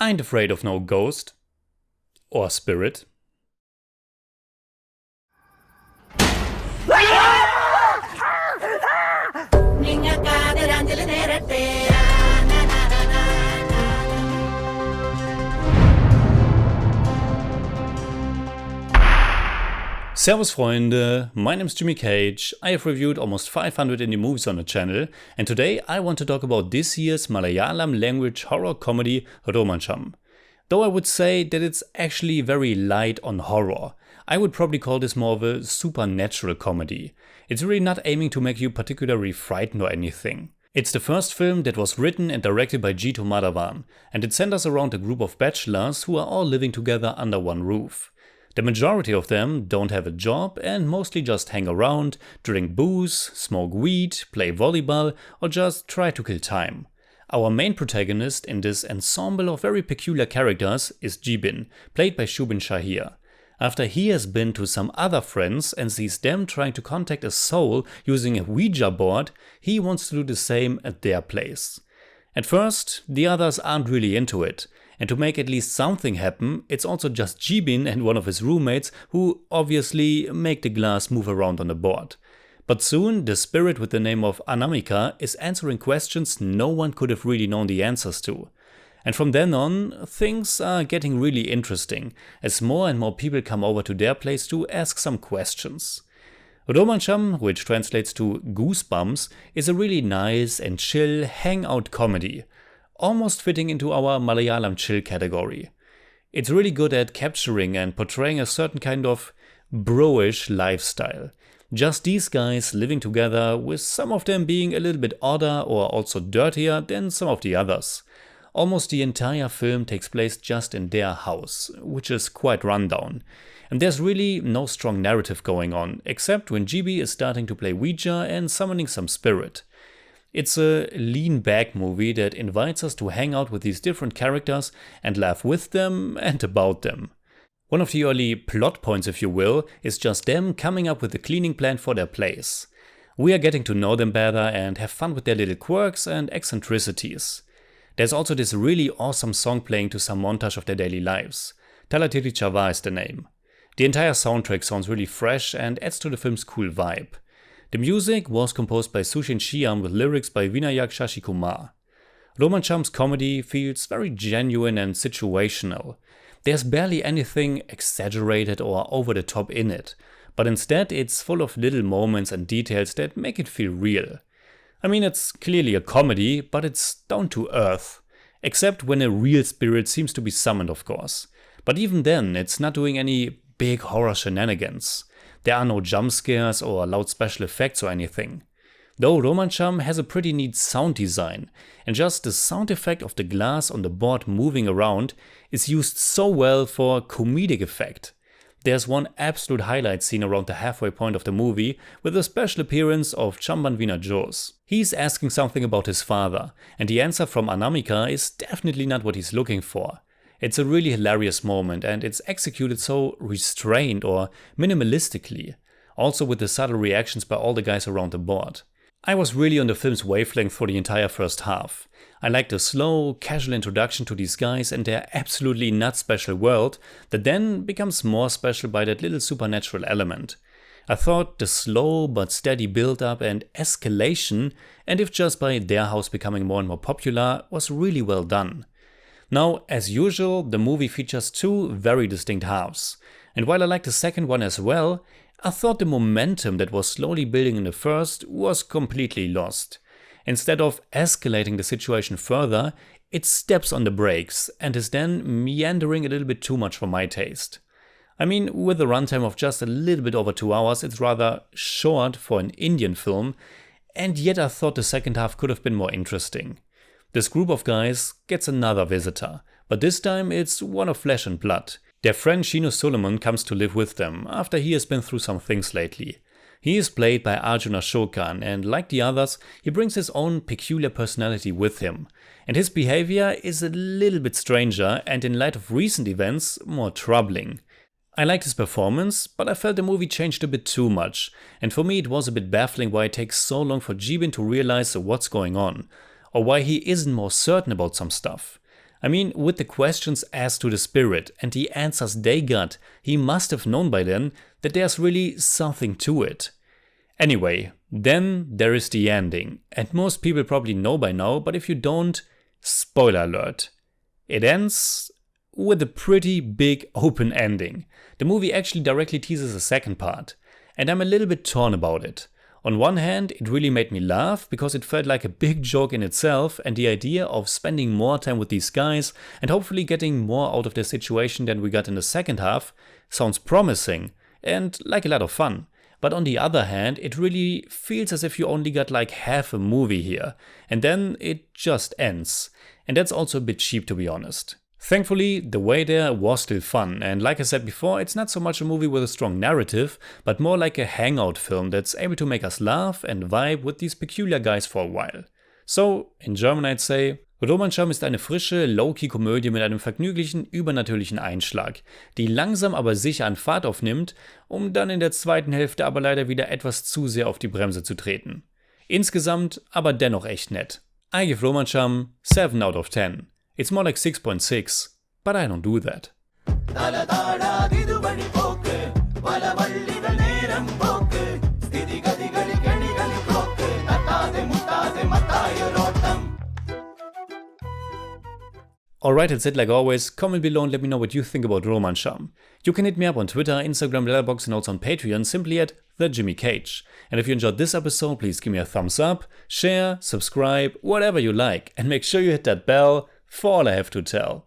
Ain't afraid of no ghost or spirit. Servus Freunde, my name is Jimmy Cage. I have reviewed almost 500 indie movies on the channel, and today I want to talk about this year's Malayalam language horror comedy Romancham. Though I would say that it's actually very light on horror. I would probably call this more of a supernatural comedy. It's really not aiming to make you particularly frightened or anything. It's the first film that was written and directed by Jithu Madhavan, and it centers around a group of bachelors who are all living together under one roof. The majority of them don't have a job and mostly just hang around, drink booze, smoke weed, play volleyball, or just try to kill time. Our main protagonist in this ensemble of very peculiar characters is Soubin, played by Soubin Shahir. After he has been to some other friends and sees them trying to contact a soul using a Ouija board, he wants to do the same at their place. At first, the others aren't really into it. And to make at least something happen, it's also just Soubin and one of his roommates who obviously make the glass move around on the board. But soon, the spirit with the name of Anamika is answering questions no one could have really known the answers to. And from then on, things are getting really interesting, as more and more people come over to their place to ask some questions. Romancham, which translates to Goosebumps, is a really nice and chill hangout comedy. Almost fitting into our Malayalam chill category. It's really good at capturing and portraying a certain kind of bro-ish lifestyle. Just these guys living together, with some of them being a little bit odder or also dirtier than some of the others. Almost the entire film takes place just in their house, which is quite rundown. And there's really no strong narrative going on, except when GB is starting to play Ouija and summoning some spirit. It's a lean-back movie that invites us to hang out with these different characters and laugh with them and about them. One of the early plot points, if you will, is just them coming up with a cleaning plan for their place. We are getting to know them better and have fun with their little quirks and eccentricities. There's also this really awesome song playing to some montage of their daily lives. Talatiri Chava is the name. The entire soundtrack sounds really fresh and adds to the film's cool vibe. The music was composed by Soubin Shahir with lyrics by Vinayak Shashikumar. Romancham's comedy feels very genuine and situational. There's barely anything exaggerated or over the top in it, but instead it's full of little moments and details that make it feel real. I mean, it's clearly a comedy, but it's down to earth. Except when a real spirit seems to be summoned, of course. But even then, it's not doing any big horror shenanigans. There are no jump scares or loud special effects or anything. Though Romancham has a pretty neat sound design, and just the sound effect of the glass on the board moving around is used so well for comedic effect. There's one absolute highlight scene around the halfway point of the movie with a special appearance of Chambanvina Jos. He's asking something about his father, and the answer from Anamika is definitely not what he's looking for. It's a really hilarious moment and it's executed so restrained or minimalistically, also with the subtle reactions by all the guys around the board. I was really on the film's wavelength for the entire first half. I liked the slow, casual introduction to these guys and their absolutely not special world that then becomes more special by that little supernatural element. I thought the slow but steady build-up and escalation, and if just by their house becoming more and more popular, was really well done. Now, as usual, the movie features two very distinct halves, and while I liked the second one as well, I thought the momentum that was slowly building in the first was completely lost. Instead of escalating the situation further, it steps on the brakes and is then meandering a little bit too much for my taste. I mean, with a runtime of just a little bit over 2 hours, it's rather short for an Indian film, and yet I thought the second half could have been more interesting. This group of guys gets another visitor, but this time it's one of flesh and blood. Their friend Shino Solomon comes to live with them after he has been through some things lately. He is played by Arjun Ashoka, and like the others, he brings his own peculiar personality with him. And his behavior is a little bit stranger and in light of recent events, more troubling. I liked his performance, but I felt the movie changed a bit too much, and for me it was a bit baffling why it takes so long for Soubin to realize what's going on, or why he isn't more certain about some stuff. I mean, with the questions asked to the spirit and the answers they got, he must have known by then that there's really something to it. Anyway, then there is the ending, and most people probably know by now, but if you don't, spoiler alert. It ends with a pretty big open ending. The movie actually directly teases a second part, and I'm a little bit torn about it. On one hand, it really made me laugh because it felt like a big joke in itself, and the idea of spending more time with these guys and hopefully getting more out of their situation than we got in the second half sounds promising and like a lot of fun. But on the other hand, it really feels as if you only got like half a movie here, and then it just ends. And that's also a bit cheap, to be honest. Thankfully, the way there was still fun, and like I said before, it's not so much a movie with a strong narrative, but more like a hangout film that's able to make us laugh and vibe with these peculiar guys for a while. So, in German I'd say, Romancham ist eine frische, low-key Komödie mit einem vergnüglichen, übernatürlichen Einschlag, die langsam aber sicher an Fahrt aufnimmt, um dann in der zweiten Hälfte aber leider wieder etwas zu sehr auf die Bremse zu treten. Insgesamt aber dennoch echt nett. I give Romancham 7 out of 10. It's more like 6.6, but I don't do that. Alright, that's it like always. Comment below and let me know what you think about Romancham. You can hit me up on Twitter, Instagram, Letterboxd and also on Patreon simply at TheJimmyCage. And if you enjoyed this episode, please give me a thumbs up, share, subscribe, whatever you like. And make sure you hit that bell for all I have to tell.